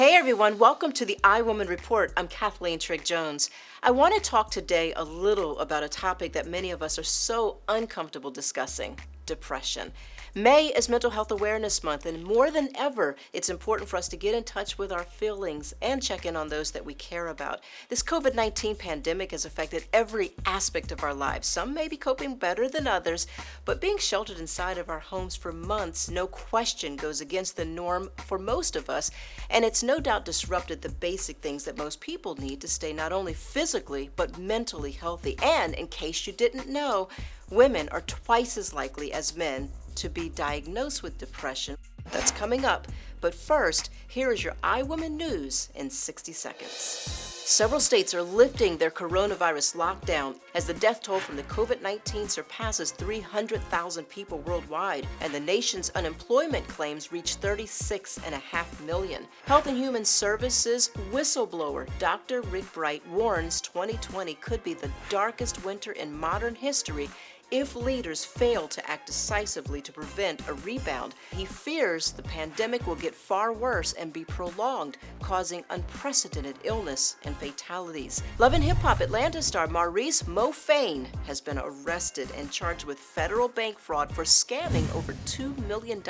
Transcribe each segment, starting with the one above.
Hey everyone, welcome to the iWoman Report. I'm Cathleen Trigg-Jones. I want to talk today a little about a topic that many of us are so uncomfortable discussing: depression. May is Mental Health Awareness Month, and more than ever, it's important for us to get in touch with our feelings and check in on those that we care about. This COVID-19 pandemic has affected every aspect of our lives. Some may be coping better than others, but being sheltered inside of our homes for months, no question, goes against the norm for most of us, and it's no doubt disrupted the basic things that most people need to stay not only physically, but mentally healthy. And in case you didn't know, women are twice as likely as men to be diagnosed with depression. That's coming up. But first, here is your iWoman news in 60 seconds. Several states are lifting their coronavirus lockdown as the death toll from the COVID-19 surpasses 300,000 people worldwide, and the nation's unemployment claims reach 36.5 million. Health and Human Services whistleblower Dr. Rick Bright warns 2020 could be the darkest winter in modern history if leaders fail to act decisively to prevent a rebound. He fears the pandemic will get far worse and be prolonged, causing unprecedented illness and fatalities. Love and Hip Hop Atlanta star Maurice Mo Fane has been arrested and charged with federal bank fraud for scamming over $2 million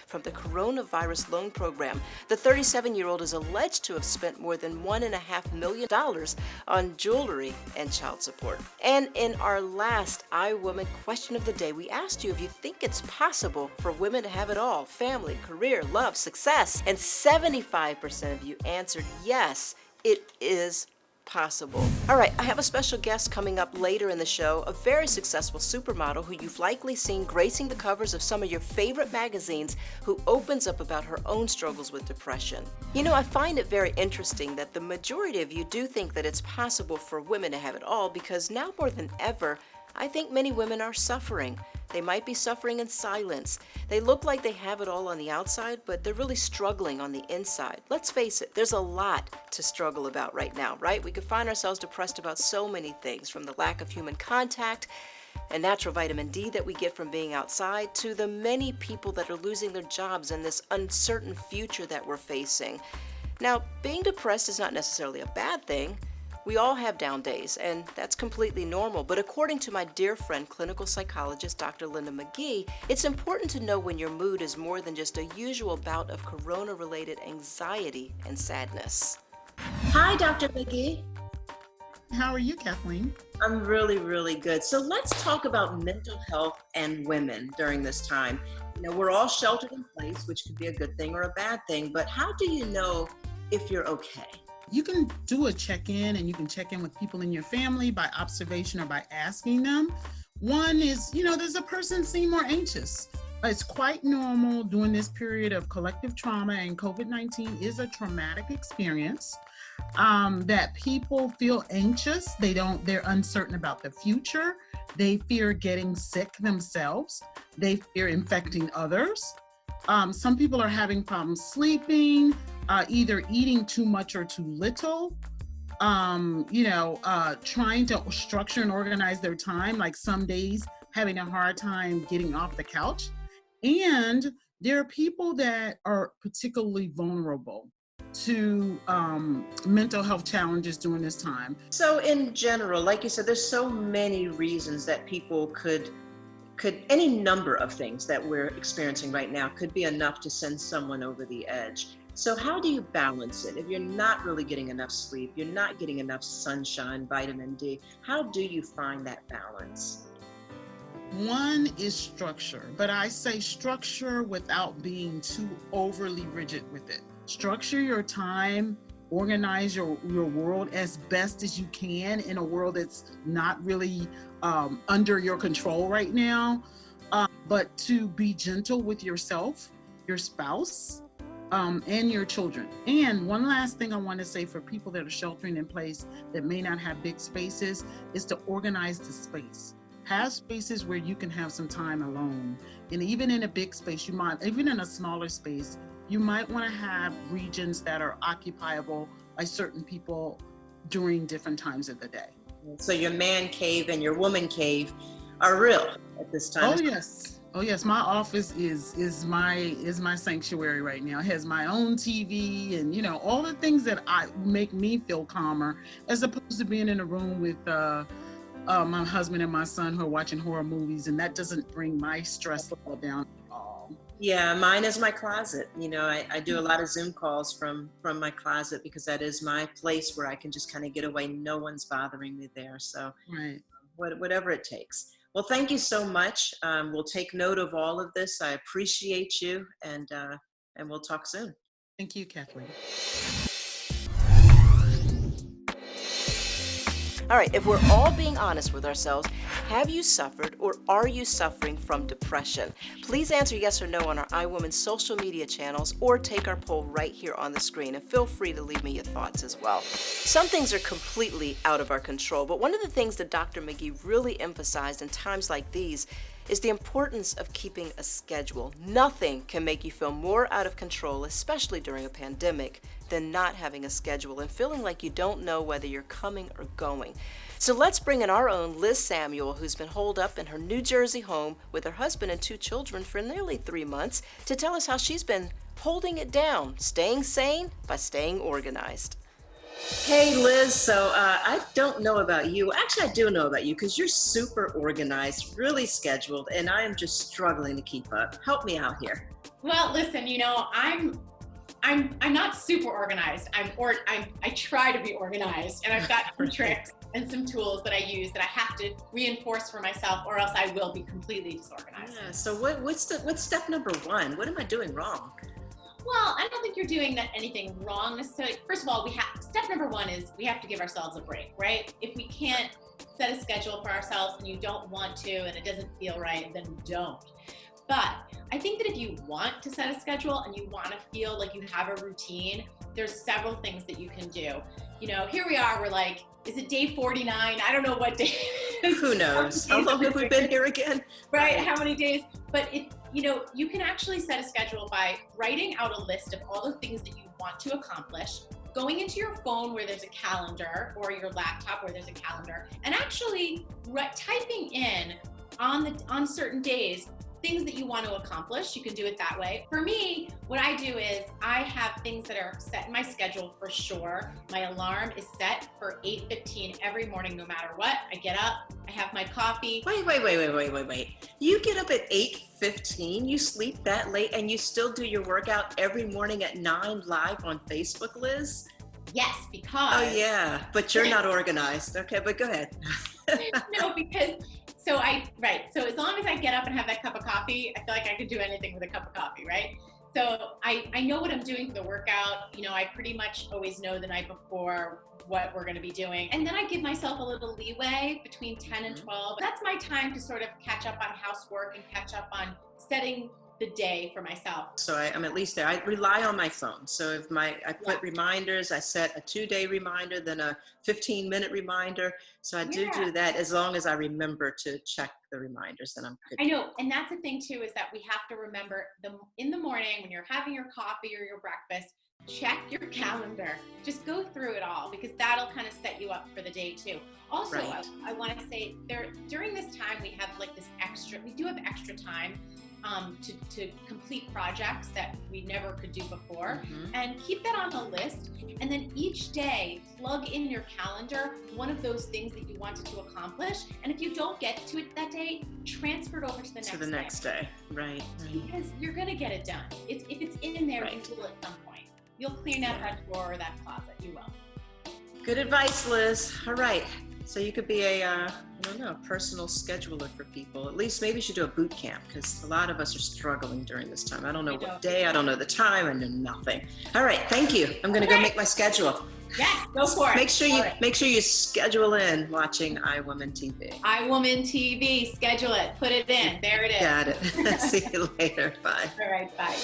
from the coronavirus loan program. The 37-year-old is alleged to have spent more than $1.5 million on jewelry and child support. And in our last iWoman question of the day, we asked you if you think it's possible for women to have it all: family, career, love, success. And 75% of you answered yes, it is possible. All right, I have a special guest coming up later in the show, a very successful supermodel who you've likely seen gracing the covers of some of your favorite magazines, who opens up about her own struggles with depression. You know, I find it very interesting that the majority of you do think that it's possible for women to have it all, because now more than ever, I think many women are suffering. They might be suffering in silence. They look like they have it all on the outside, but they're really struggling on the inside. Let's face it, there's a lot to struggle about right now, right? We could find ourselves depressed about so many things, from the lack of human contact and natural vitamin D that we get from being outside, to the many people that are losing their jobs and this uncertain future that we're facing. Now, being depressed is not necessarily a bad thing. We all have down days, and that's completely normal. But according to my dear friend, clinical psychologist Dr. McGhee, it's important to know when your mood is more than just a usual bout of corona-related anxiety and sadness. Hi, Dr. McGhee. How are you, Kathleen? I'm really, really good. So let's talk about mental health and women during this time. You know, we're all sheltered in place, which could be a good thing or a bad thing, but how do you know if you're okay? You can do a check-in, and you can check in with people in your family by observation or by asking them. One is, does a person seem more anxious? It's quite normal during this period of collective trauma, and COVID-19 is a traumatic experience, that people feel anxious. They're uncertain about the future. They fear getting sick themselves. They fear infecting others. Some people are having problems sleeping, either eating too much or too little, trying to structure and organize their time, like some days having a hard time getting off the couch. And there are people that are particularly vulnerable to mental health challenges during this time. So in general, like you said, there's so many reasons that people could any number of things that we're experiencing right now could be enough to send someone over the edge. So how do you balance it? If you're not really getting enough sleep, you're not getting enough sunshine, vitamin D, how do you find that balance? One is structure, but I say structure without being too overly rigid with it. Structure your time, organize your world as best as you can in a world that's not really under your control right now, but to be gentle with yourself, your spouse, and your children. And one last thing I want to say for people that are sheltering in place that may not have big spaces is to organize the space. Have spaces where you can have some time alone. And even in a big space, even in a smaller space, you might want to have regions that are occupiable by certain people during different times of the day. So your man cave and your woman cave are real at this time. Oh, yes. Oh yes, my office is my sanctuary right now. It has my own TV and all the things that I make me feel calmer, as opposed to being in a room with my husband and my son who are watching horror movies, and that doesn't bring my stress level down at all. Yeah, mine is my closet. I do a lot of Zoom calls from my closet because that is my place where I can just kind of get away. No one's bothering me there. So Right. whatever it takes. Well, thank you so much. We'll take note of all of this. I appreciate you, and we'll talk soon. Thank you, Kathleen. All right, if we're all being honest with ourselves, have you suffered or are you suffering from depression? Please answer yes or no on our iWoman social media channels or take our poll right here on the screen, and feel free to leave me your thoughts as well. Some things are completely out of our control, but one of the things that Dr. McGhee really emphasized in times like these is the importance of keeping a schedule. Nothing can make you feel more out of control, especially during a pandemic, than not having a schedule and feeling like you don't know whether you're coming or going. So let's bring in our own Liz Samuel, who's been holed up in her New Jersey home with her husband and 2 children for nearly 3 months, to tell us how she's been holding it down, staying sane by staying organized. Hey, Liz. So I don't know about you. Actually, I do know about you because you're super organized, really scheduled, and I am just struggling to keep up. Help me out here. Well, listen, I'm not super organized. I try to be organized, and I've got some tricks and some tools that I use that I have to reinforce for myself, or else I will be completely disorganized. Yeah. So what's step number 1? What am I doing wrong? Well, I don't think you're doing anything wrong necessarily. First of all, step number 1 is we have to give ourselves a break, right? If we can't set a schedule for ourselves and you don't want to and it doesn't feel right, then don't. But I think that if you want to set a schedule and you want to feel like you have a routine, there's several things that you can do. Here we are, we're like, is it day 49? I don't know what day it is. Who knows? How long have we been here again? Right, how many days? But you can actually set a schedule by writing out a list of all the things that you want to accomplish, going into your phone where there's a calendar, or your laptop where there's a calendar, and actually typing in on certain days things that you want to accomplish. You can do it that way. For me, what I do is I have things that are set in my schedule for sure. My alarm is set for 8:15 every morning, no matter what. I get up, I have my coffee. Wait. You get up at 8:15, you sleep that late, and you still do your workout every morning at 9 live on Facebook, Liz? Yes, because... Oh yeah, but you're not organized. Okay, but go ahead. No, because... So as long as I get up and have that cup of coffee, I feel like I could do anything with a cup of coffee, right? So I know what I'm doing for the workout. I pretty much always know the night before what we're going to be doing. And then I give myself a little leeway between 10 and 12. That's my time to sort of catch up on housework and catch up on setting the day for myself. So I'm at least there. I rely on my phone. So if I put reminders, I set a 2-day reminder, then a 15-minute reminder. So I do that as long as I remember to check the reminders, then I'm good. I know. And that's the thing too, is that we have to remember in the morning when you're having your coffee or your breakfast, check your calendar. Just go through it all, because that'll kind of set you up for the day too. Also, right. I want to say during this time, we have like we do have extra time to complete projects that we never could do before, and keep that on the list. And then each day, plug in your calendar one of those things that you wanted to accomplish. And if you don't get to it that day, transfer it over to the next day. Right. Because you're gonna get it done. If it's in there, right. You will at some point. You'll clean out that drawer or that closet. You will. Good advice, Liz. All right. So you could be a personal scheduler for people. At least maybe you should do a boot camp, because a lot of us are struggling during this time. I don't know what day, I don't know the time, I know nothing. All right, thank you. I'm going to go make my schedule. Yes, go for it. Make sure you schedule in watching iWomanTV. iWomanTV, schedule it, put it in. There it is. Got it. See you later. Bye. All right, bye.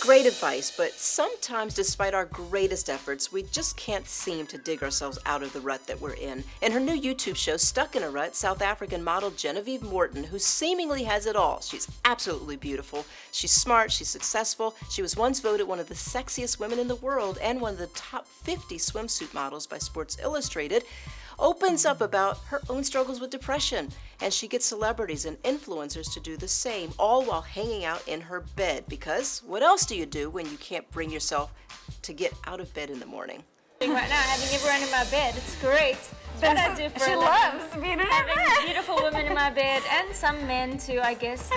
Great advice, but sometimes despite our greatest efforts, we just can't seem to dig ourselves out of the rut that we're in. In her new YouTube show, Stuck in a Rut, South African model Genevieve Morton, who seemingly has it all. She's absolutely beautiful. She's smart, she's successful. She was once voted one of the sexiest women in the world and one of the top 50 swimsuit models by Sports Illustrated. opens up about her own struggles with depression, and she gets celebrities and influencers to do the same, all while hanging out in her bed, because what else do you do when you can't bring yourself to get out of bed in the morning? Right now, having everyone in my bed, it's great. It's what I do for She a loves living. being in her Having bed. beautiful women in my bed, and some men too, I guess.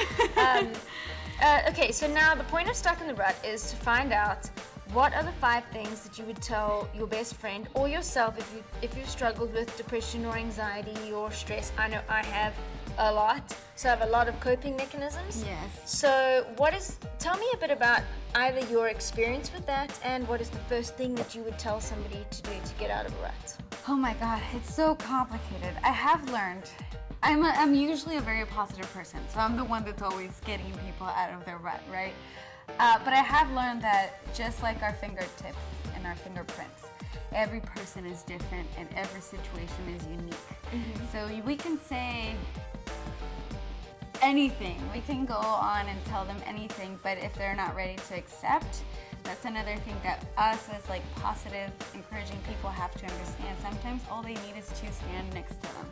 Okay, so now the point of Stuck in the Rut is to find out what are the 5 things that you would tell your best friend or yourself if you've struggled with depression or anxiety or stress. I know I have a lot, so I have a lot of coping mechanisms. Yes. So tell me a bit about either your experience with that and what is the first thing that you would tell somebody to do to get out of a rut? Oh my God, it's so complicated. I have learned. I'm usually a very positive person, so I'm the one that's always getting people out of their rut, right? But I have learned that just like our fingertips and our fingerprints, every person is different and every situation is unique. So we can say anything. We can go on and tell them anything, but if they're not ready to accept, that's another thing that us as like positive, encouraging people have to understand. Sometimes all they need is to stand next to them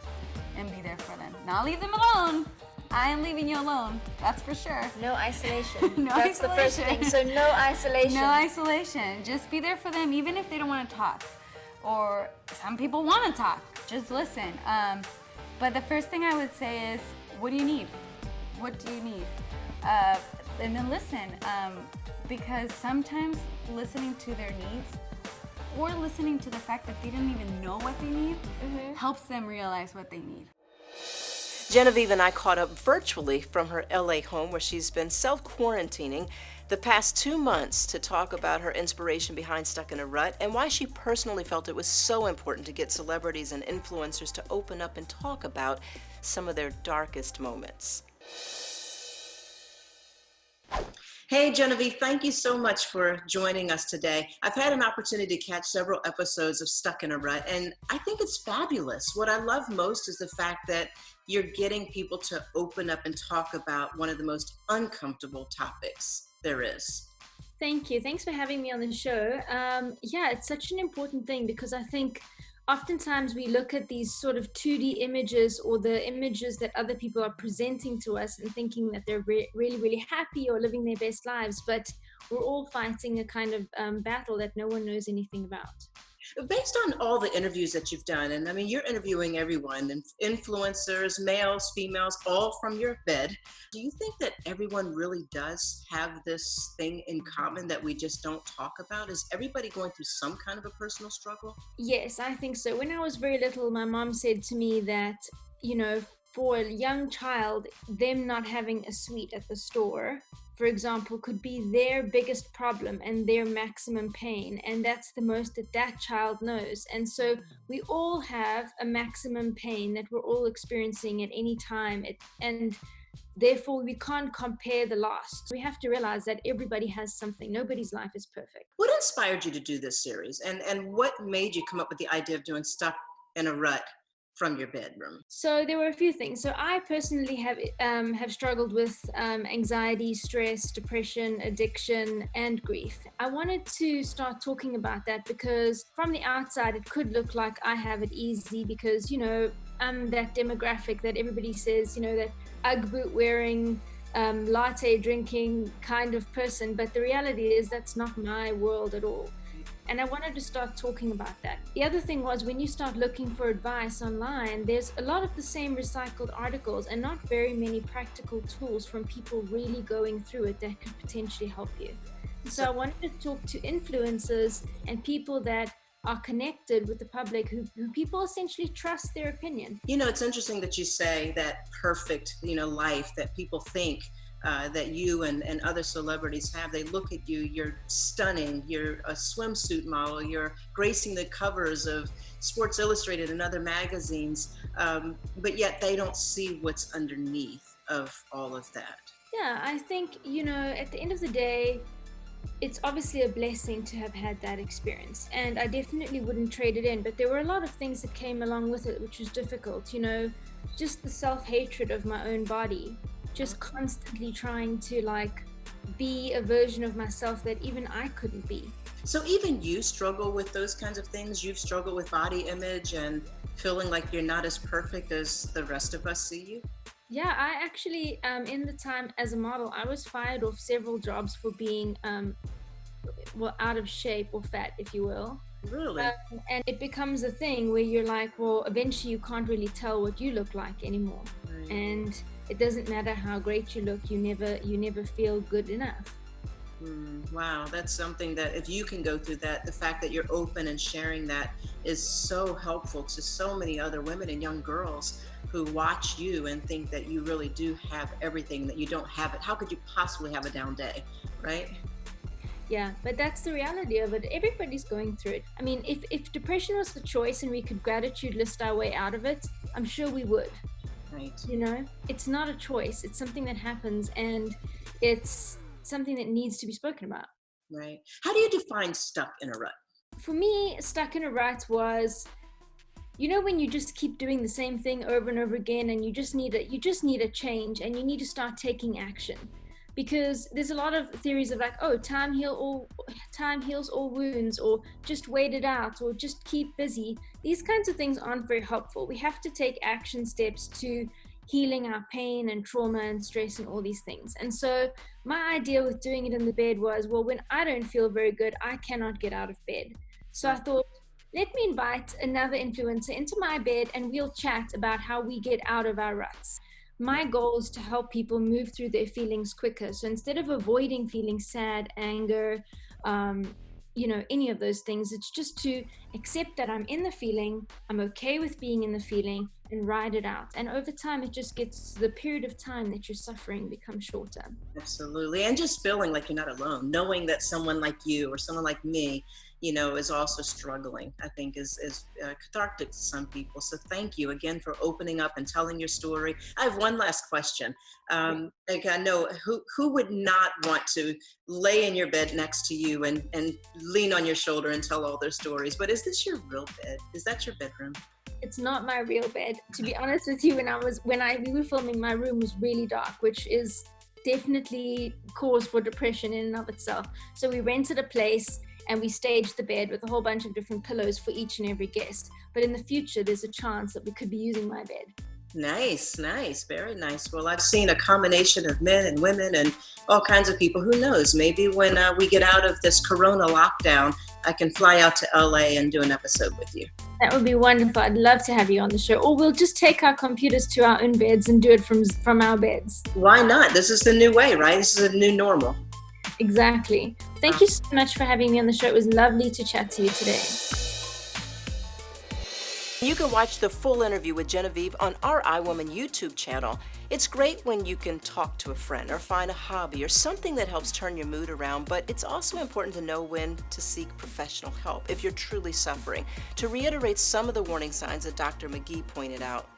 and be there for them. Not leave them alone. I am leaving you alone, that's for sure. No isolation. No That's the first isolation. thing. So no isolation. No isolation. Just be there for them, even if they don't want to talk. Or some people want to talk. Just listen. But the first thing I would say is, what do you need? What do you need? And then listen. Because sometimes listening to their needs or listening to the fact that they didn't even know what they need helps them realize what they need. Genevieve and I caught up virtually from her LA home where she's been self-quarantining the past 2 months to talk about her inspiration behind Stuck in a Rut and why she personally felt it was so important to get celebrities and influencers to open up and talk about some of their darkest moments. Hey, Genevieve, thank you so much for joining us today. I've had an opportunity to catch several episodes of Stuck in a Rut, and I think it's fabulous. What I love most is the fact that you're getting people to open up and talk about one of the most uncomfortable topics there is. Thank you. Thanks for having me on the show. Yeah, it's such an important thing because I think oftentimes we look at these sort of 2D images or the images that other people are presenting to us and thinking that they're really, really happy or living their best lives, but we're all fighting a kind of battle that no one knows anything about. Based on all the interviews that you've done, and I mean, you're interviewing everyone, influencers, males, females, all from your bed. Do you think that everyone really does have this thing in common that we just don't talk about? Is everybody going through some kind of a personal struggle? Yes, I think so. When I was very little, my mom said to me that, you know, for a young child, them not having a sweet at the store, for example, could be their biggest problem and their maximum pain. And that's the most that that child knows. And so we all have a maximum pain that we're all experiencing at any time. And therefore, we can't compare the loss. We have to realize that everybody has something. Nobody's life is perfect. What inspired you to do this series? And what made you come up with the idea of doing Stuck in a Rut from your bedroom? So there were a few things. So I personally have struggled with anxiety, stress, depression, addiction, and grief. I wanted to start talking about that because from the outside, it could look like I have it easy because, you know, I'm that demographic that everybody says, you know, that Ugg boot wearing, latte drinking kind of person. But the reality is that's not my world at all. And I wanted to start talking about that. The other thing was when you start looking for advice online, there's a lot of the same recycled articles and not very many practical tools from people really going through it that could potentially help you. So I wanted to talk to influencers and people that are connected with the public who people essentially trust their opinion. You know, it's interesting that you say that perfect, you know, life that people think that you and other celebrities have. They look at you, you're stunning, you're a swimsuit model, you're gracing the covers of Sports Illustrated and other magazines, but yet they don't see what's underneath of all of that. Yeah, I think, you know, at the end of the day, it's obviously a blessing to have had that experience, and I definitely wouldn't trade it in, but there were a lot of things that came along with it, which was difficult, you know, just the self-hatred of my own body, just constantly trying to like be a version of myself that even I couldn't be. So even you struggle with those kinds of things? You've struggled with body image and feeling like you're not as perfect as the rest of us see you? Yeah, I actually, in the time as a model, I was fired off several jobs for being, out of shape or fat, if you will. Really? And it becomes a thing where you're like, well, eventually you can't really tell what you look like anymore. Right. And it doesn't matter how great you look, you never feel good enough. Wow, that's something that if you can go through that, the fact that you're open and sharing that is so helpful to so many other women and young girls who watch you and think that you really do have everything, that you don't have it. How could you possibly have a down day, right? Yeah, but that's the reality of it. Everybody's going through it. I mean, if depression was the choice and we could gratitude list our way out of it, I'm sure we would. Right. You know, it's not a choice. It's something that happens, and it's something that needs to be spoken about. Right. How do you define stuck in a rut? For me, stuck in a rut was, you know, when you just keep doing the same thing over and over again, and you just need a change, and you need to start taking action. Because there's a lot of theories of like, oh, time heals all wounds, or just wait it out, or just keep busy. These kinds of things aren't very helpful. We have to take action steps to healing our pain and trauma and stress and all these things. And so my idea with doing it in the bed was, well, when I don't feel very good, I cannot get out of bed. So I thought, let me invite another influencer into my bed and we'll chat about how we get out of our ruts. My goal is to help people move through their feelings quicker. So instead of avoiding feeling sad, anger, any of those things, it's just to accept that I'm in the feeling, I'm okay with being in the feeling, and ride it out. And over time, it just gets, the period of time that you're suffering becomes shorter. Absolutely. And just feeling like you're not alone, knowing that someone like you or someone like me, is also struggling, I think is cathartic to some people. So thank you again for opening up and telling your story. I have one last question. I know who would not want to lay in your bed next to you and lean on your shoulder and tell all their stories, but is this your real bed? Is that your bedroom? It's not my real bed. To be honest with you, we were filming, my room was really dark, which is definitely cause for depression in and of itself. So we rented a place and we staged the bed with a whole bunch of different pillows for each and every guest. But in the future, there's a chance that we could be using my bed. Nice, very nice. Well, I've seen a combination of men and women and all kinds of people. Who knows? Maybe when we get out of this Corona lockdown, I can fly out to LA and do an episode with you. That would be wonderful. I'd love to have you on the show. Or we'll just take our computers to our own beds and do it from our beds. Why not? This is the new way, right? This is a new normal. Exactly. Thank you so much for having me on the show. It was lovely to chat to you today. You can watch the full interview with Genevieve on our iWoman YouTube channel. It's great when you can talk to a friend or find a hobby or something that helps turn your mood around, but it's also important to know when to seek professional help if you're truly suffering. To reiterate some of the warning signs that Dr. McGhee pointed out,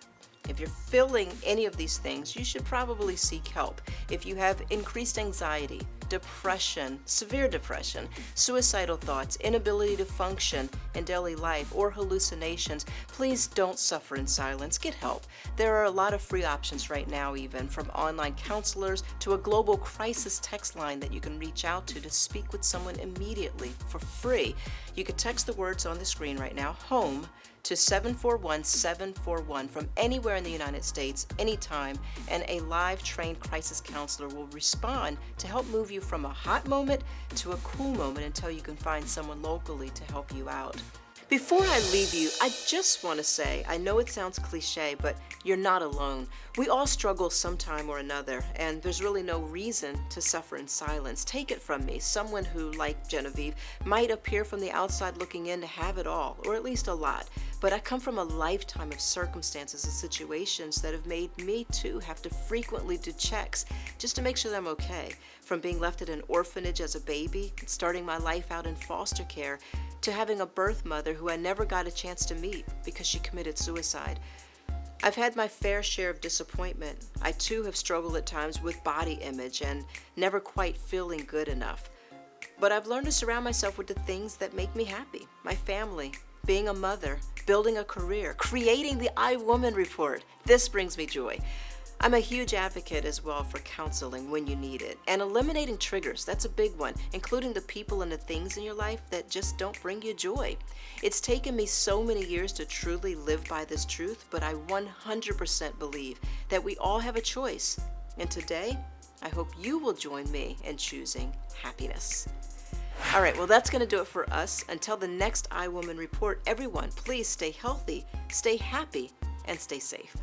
if you're feeling any of these things, you should probably seek help. If you have increased anxiety, depression, severe depression, suicidal thoughts, inability to function in daily life, or hallucinations, please don't suffer in silence. Get help. There are a lot of free options right now, even from online counselors to a global crisis text line that you can reach out to speak with someone immediately for free. You can text the words on the screen right now, HOME, to 741-741 from anywhere in the United States, anytime, and a live trained crisis counselor will respond to help move you from a hot moment to a cool moment until you can find someone locally to help you out. Before I leave you, I just want to say, I know it sounds cliche, but you're not alone. We all struggle sometime or another, and there's really no reason to suffer in silence. Take it from me, someone who, like Genevieve, might appear from the outside looking in to have it all, or at least a lot. But I come from a lifetime of circumstances and situations that have made me too have to frequently do checks just to make sure that I'm okay. From being left at an orphanage as a baby, starting my life out in foster care, to having a birth mother who I never got a chance to meet because she committed suicide. I've had my fair share of disappointment. I too have struggled at times with body image and never quite feeling good enough. But I've learned to surround myself with the things that make me happy. My family, being a mother, building a career, creating the iWoman report. This brings me joy. I'm a huge advocate as well for counseling when you need it, and eliminating triggers, that's a big one, including the people and the things in your life that just don't bring you joy. It's taken me so many years to truly live by this truth, but I 100% believe that we all have a choice. And today, I hope you will join me in choosing happiness. All right, well, that's going to do it for us. Until the next iWoman Report, everyone, please stay healthy, stay happy, and stay safe.